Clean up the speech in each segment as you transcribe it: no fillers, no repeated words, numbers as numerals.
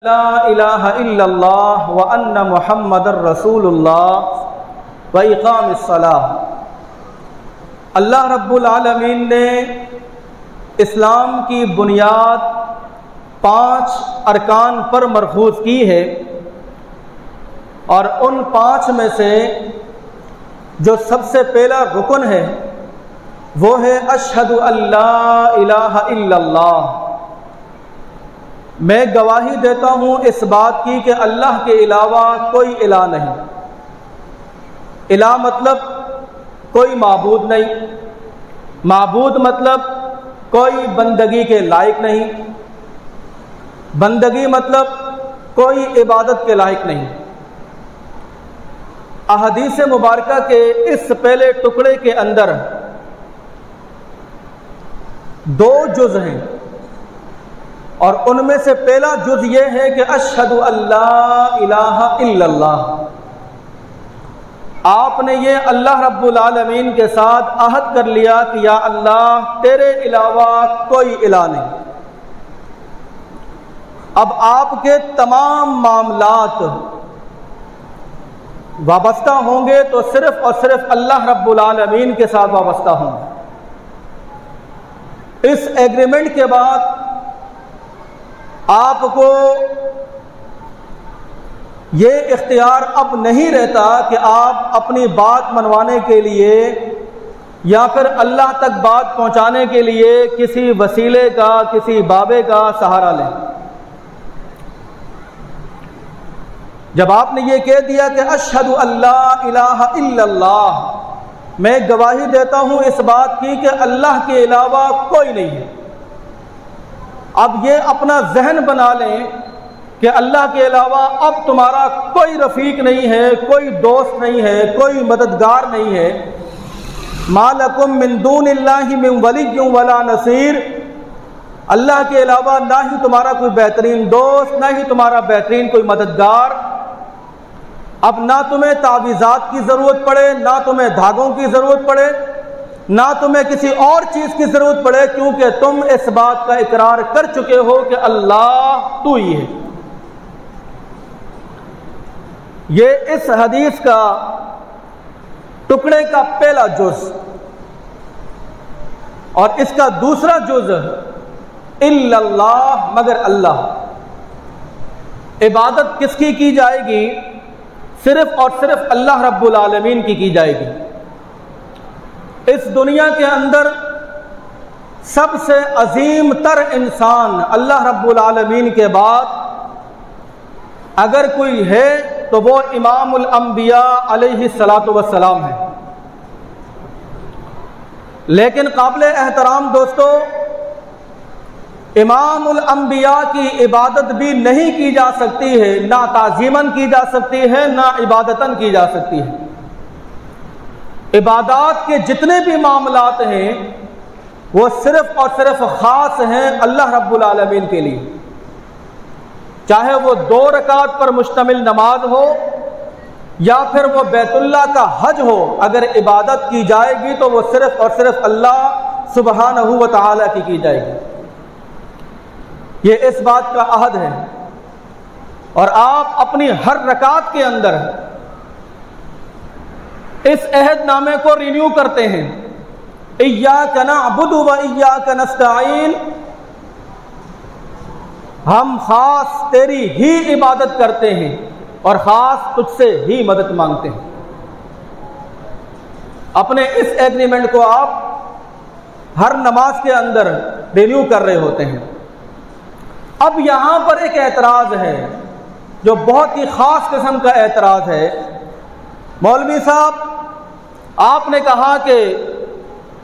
لا الہ الا اللہ وان محمد رسول اللہ واقام الصلاۃ۔ اللہ رب العالمین نے اسلام کی بنیاد 5 ارکان پر مرکوز کی ہے، اور ان 5 میں سے جو سب سے پہلا رکن ہے وہ ہے اشہد ان لا الہ الا اللہ، میں گواہی دیتا ہوں اس بات کی کہ اللہ کے علاوہ کوئی الہ نہیں۔ الہ مطلب کوئی معبود نہیں، معبود مطلب کوئی بندگی کے لائق نہیں، بندگی مطلب کوئی عبادت کے لائق نہیں۔ احادیث مبارکہ کے اس پہلے ٹکڑے کے اندر 2 جز ہیں، اور ان میں سے پہلا جز یہ ہے کہ اشہد ان لا الہ الا اللہ۔ آپ نے یہ اللہ رب العالمین کے ساتھ عہد کر لیا کہ یا اللہ تیرے علاوہ کوئی الہ نہیں۔ اب آپ کے تمام معاملات وابستہ ہوں گے تو صرف اور صرف اللہ رب العالمین کے ساتھ وابستہ ہوں گے۔ اس ایگریمنٹ کے بعد آپ کو یہ اختیار اب نہیں رہتا کہ آپ اپنی بات منوانے کے لیے یا پھر اللہ تک بات پہنچانے کے لیے کسی وسیلے کا، کسی بابے کا سہارا لیں۔ جب آپ نے یہ کہہ دیا کہ اشہد ان لا الہ الا اللہ، میں گواہی دیتا ہوں اس بات کی کہ اللہ کے علاوہ کوئی نہیں ہے، اب یہ اپنا ذہن بنا لیں کہ اللہ کے علاوہ اب تمہارا کوئی رفیق نہیں ہے، کوئی دوست نہیں ہے، کوئی مددگار نہیں ہے۔ ما لکم من دون اللہ من ولی ولا نصیر، اللہ کے علاوہ نہ ہی تمہارا کوئی بہترین دوست، نہ ہی تمہارا بہترین کوئی مددگار۔ اب نہ تمہیں تعویذات کی ضرورت پڑے، نہ تمہیں دھاگوں کی ضرورت پڑے، نہ تمہیں کسی اور چیز کی ضرورت پڑے، کیونکہ تم اس بات کا اقرار کر چکے ہو کہ اللہ تو ہی ہے۔ یہ اس حدیث کا ٹکڑے کا پہلا جز، اور اس کا دوسرا جز الا اللہ، مگر اللہ۔ عبادت کس کی جائے گی؟ صرف اور صرف اللہ رب العالمین کی جائے گی۔ اس دنیا کے اندر سب سے عظیم تر انسان اللہ رب العالمین کے بعد اگر کوئی ہے تو وہ امام الانبیاء علیہ الصلاۃ والسلام ہے۔ لیکن قابل احترام دوستو، امام الانبیاء کی عبادت بھی نہیں کی جا سکتی ہے، نہ تعظیماً کی جا سکتی ہے، نہ عبادتاً کی جا سکتی ہے۔ عبادات کے جتنے بھی معاملات ہیں وہ صرف اور صرف خاص ہیں اللہ رب العالمین کے لیے، چاہے وہ 2 رکعت پر مشتمل نماز ہو یا پھر وہ بیت اللہ کا حج ہو، اگر عبادت کی جائے گی تو وہ صرف اور صرف اللہ سبحانہ و تعالی کی جائے گی۔ یہ اس بات کا عہد ہے، اور آپ اپنی ہر رکعت کے اندر اس عہد نامے کو رینیو کرتے ہیں۔ ایاک نعبد و ایاک نستعین، ہم خاص تیری ہی عبادت کرتے ہیں اور خاص تجھ سے ہی مدد مانگتے ہیں۔ اپنے اس ایگریمنٹ کو آپ ہر نماز کے اندر رینیو کر رہے ہوتے ہیں۔ اب یہاں پر ایک اعتراض ہے جو بہت ہی خاص قسم کا اعتراض ہے۔ مولوی صاحب، آپ نے کہا کہ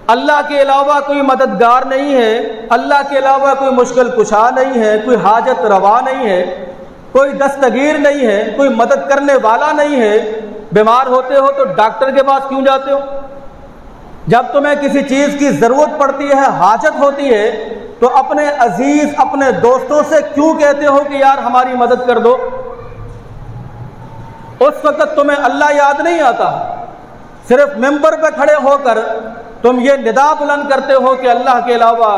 اللہ کے علاوہ کوئی مددگار نہیں ہے، اللہ کے علاوہ کوئی مشکل کشا نہیں ہے، کوئی حاجت روا نہیں ہے، کوئی دستگیر نہیں ہے، کوئی مدد کرنے والا نہیں ہے۔ بیمار ہوتے ہو تو ڈاکٹر کے پاس کیوں جاتے ہو؟ جب تمہیں کسی چیز کی ضرورت پڑتی ہے، حاجت ہوتی ہے، تو اپنے عزیز، اپنے دوستوں سے کیوں کہتے ہو کہ یار ہماری مدد کر دو؟ اس وقت تمہیں اللہ یاد نہیں آتا، صرف ممبر پہ کھڑے ہو کر تم یہ ندا بلند کرتے ہو کہ اللہ کے علاوہ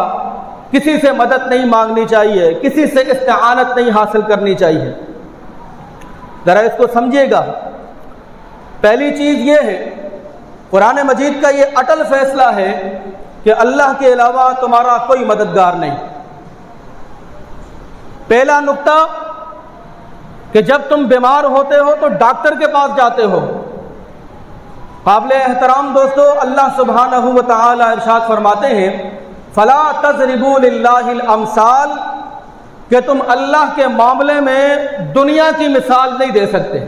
کسی سے مدد نہیں مانگنی چاہیے، کسی سے استعانت نہیں حاصل کرنی چاہیے۔ ذرا اس کو سمجھیے گا۔ پہلی چیز یہ ہے، قرآن مجید کا یہ اٹل فیصلہ ہے کہ اللہ کے علاوہ تمہارا کوئی مددگار نہیں۔ پہلا نقطہ کہ جب تم بیمار ہوتے ہو تو ڈاکٹر کے پاس جاتے ہو۔ قابل احترام دوستو، اللہ سبحانہ و تعالی ارشاد فرماتے ہیں فلا تضربوا للہ الامثال، کہ تم اللہ کے معاملے میں دنیا کی مثال نہیں دے سکتے۔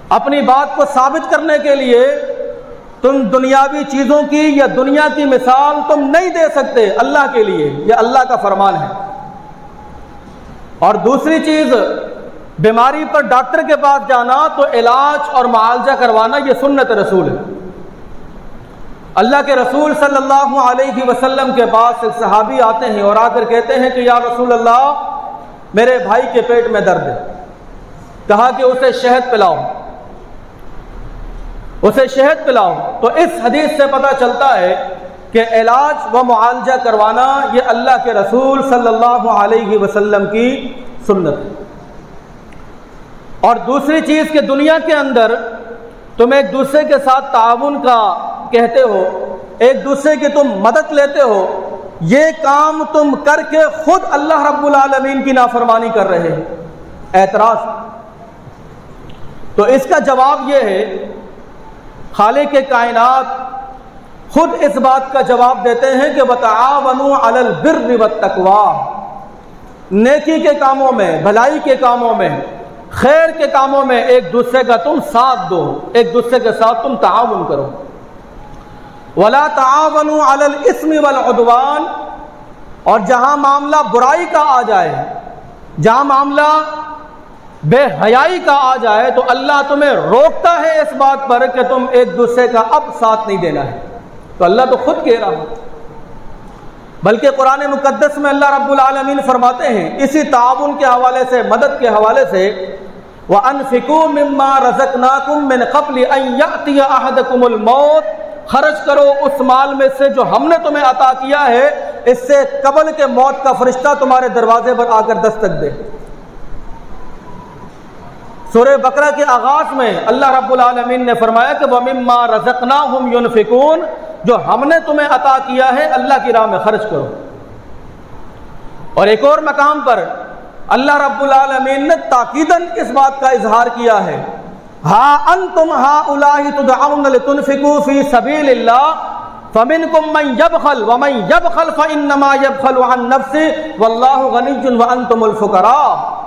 اپنی بات کو ثابت کرنے کے لیے تم دنیاوی چیزوں کی یا دنیا کی مثال تم نہیں دے سکتے اللہ کے لیے، یہ اللہ کا فرمان ہے۔ اور دوسری چیز، بیماری پر ڈاکٹر کے پاس جانا تو علاج اور معالجہ کروانا یہ سنت رسول ہے۔ اللہ کے رسول صلی اللہ علیہ وسلم کے پاس ایک صحابی آتے ہیں اور آ کر کہتے ہیں کہ یا رسول اللہ، میرے بھائی کے پیٹ میں درد ہے۔ کہا کہ اسے شہد پلاؤ، اسے شہد پلاؤ۔ تو اس حدیث سے پتہ چلتا ہے کہ علاج و معالجہ کروانا یہ اللہ کے رسول صلی اللہ علیہ وسلم کی سنت ہے۔ اور دوسری چیز کہ دنیا کے اندر تم ایک دوسرے کے ساتھ تعاون کا کہتے ہو، ایک دوسرے کی تم مدد لیتے ہو، یہ کام تم کر کے خود اللہ رب العالمین کی نافرمانی کر رہے ہیں۔ اعتراض۔ تو اس کا جواب یہ ہے، خالق کائنات خود اس بات کا جواب دیتے ہیں کہ وَتَعَاوَنُوا عَلَى الْبِرِّ وَالتَّقْوَىٰ، نیکی کے کاموں میں، بھلائی کے کاموں میں، خیر کے کاموں میں ایک دوسرے کا تم ساتھ دو، ایک دوسرے کے ساتھ تم تعاون کرو۔ وَلَا تَعَاوَنُوا عَلَى الْإِثْمِ وَالْعُدْوَانِ، اور جہاں معاملہ برائی کا آ جائے، جہاں معاملہ بے حیائی کا آ جائے تو اللہ تمہیں روکتا ہے اس بات پر کہ تم ایک دوسرے کا اب ساتھ نہیں دینا ہے۔ تو اللہ تو خود کہہ رہا ہے، بلکہ قرآن مقدس میں اللہ رب العالمین فرماتے ہیں اسی تعاون کے حوالے سے، مدد کے حوالے سے، وَأَنفِقُوا مِمَّا رَزَقْنَاكُم مِّن قَبْلِ أَن يَأْتِيَ أَحَدَكُمُ الْمَوْتُ، خرچ کرو اس مال میں سے جو ہم نے تمہیں عطا کیا ہے، اس سے قبل کہ موت کا فرشتہ تمہارے دروازے پر آ کر دستک دے۔ سورہ بقرہ کے آغاز میں اللہ رب العالمین نے فرمایا کہ وَمِمَّا رَزَقْنَاهُمْ يُنْفِقُونَ، جو ہم نے تمہیں عطا کیا ہے اللہ کی راہ میں خرچ کرو۔ اور ایک اور مقام پر اللہ رب العالمین نے تاکیداً اس بات کا اظہار کیا ہے، ہَا أَنْتُمْ هَؤُلَاءِ تُدْعَوْنَ لِتُنْفِقُوا فِي سَبِيلِ اللَّهِ فَمِنْكُم مَّن يَبْخَلُ وَمَن يَبْخَلْ فَإِنَّمَا يَبْخَلُ عَن نَّفْسِهِ وَاللَّهُ غَنِيٌّ وَأَنْتُمُ الْفُقَرَاءُ۔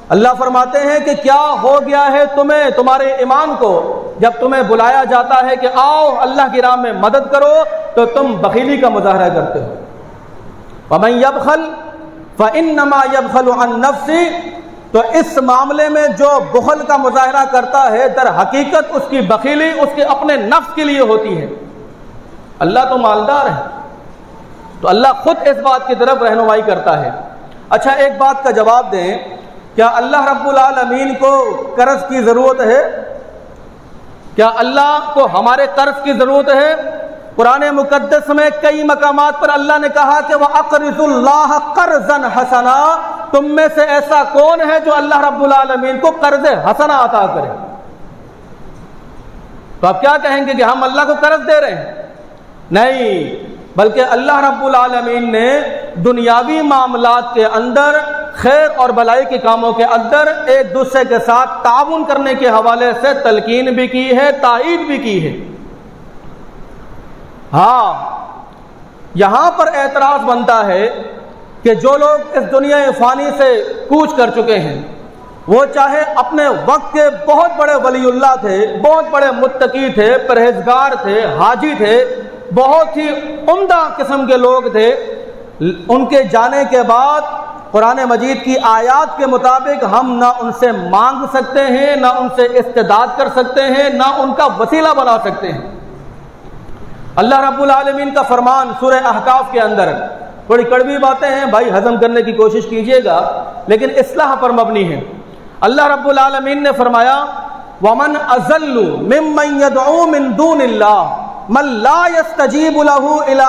اللہ فرماتے ہیں کہ کیا ہو گیا ہے تمہیں، تمہارے ایمان کو، جب تمہیں بلایا جاتا ہے کہ آؤ اللہ کی راہ میں مدد کرو تو تم بخیلی کا مظاہرہ کرتے ہو۔ وَمَن يَبْخَلْ فَإِنَّمَا يَبْخَلُ عَن نَّفْسِهِ، تو اس معاملے میں جو بخل کا مظاہرہ کرتا ہے در حقیقت اس کی بخیلی اس کے اپنے نفس کے لیے ہوتی ہے۔ اللہ تو مالدار ہے، تو اللہ خود اس بات کی طرف رہنمائی کرتا ہے۔ اچھا، ایک بات کا جواب دیں، کیا اللہ رب العالمین کو قرض کی ضرورت ہے؟ کیا اللہ کو ہمارے قرض کی ضرورت ہے؟ قرآن مقدس میں کئی مقامات پر اللہ نے کہا کہ وَأَقْرِضُوا اللَّهَ قَرْضًا حَسَنًا، تم میں سے ایسا کون ہے جو اللہ رب العالمین کو قرض حسنہ عطا کرے؟ تو آپ کیا کہیں گے کہ ہم اللہ کو قرض دے رہے ہیں؟ نہیں، بلکہ اللہ رب العالمین نے دنیاوی معاملات کے اندر، خیر اور بلائی کے کاموں کے اندر ایک دوسرے کے ساتھ تعاون کرنے کے حوالے سے تلقین بھی کی ہے، تائید بھی کی ہے۔ ہاں، یہاں پر اعتراض بنتا ہے کہ جو لوگ اس دنیا فانی سے کوچ کر چکے ہیں، وہ چاہے اپنے وقت کے بہت بڑے ولی اللہ تھے، بہت بڑے متقی تھے، پرہیزگار تھے، حاجی تھے، بہت ہی عمدہ قسم کے لوگ تھے، ان کے جانے کے بعد قرآن مجید کی آیات کے مطابق ہم نہ ان سے مانگ سکتے ہیں، نہ ان سے استداد کر سکتے ہیں، نہ ان کا وسیلہ بنا سکتے ہیں۔ اللہ رب العالمین کا فرمان سورہ احقاف کے اندر، بڑی کڑوی باتیں ہیں بھائی، ہضم کرنے کی کوشش کیجئے گا، لیکن اصلاح پر مبنی ہے۔ اللہ رب العالمین نے فرمایا وَمَنْ أَضَلُّ مِمَّنْ يَدْعُو مِن دُونِ اللَّهِ مَن لَّا يَسْتَجِيبُ لَهُ إِلَى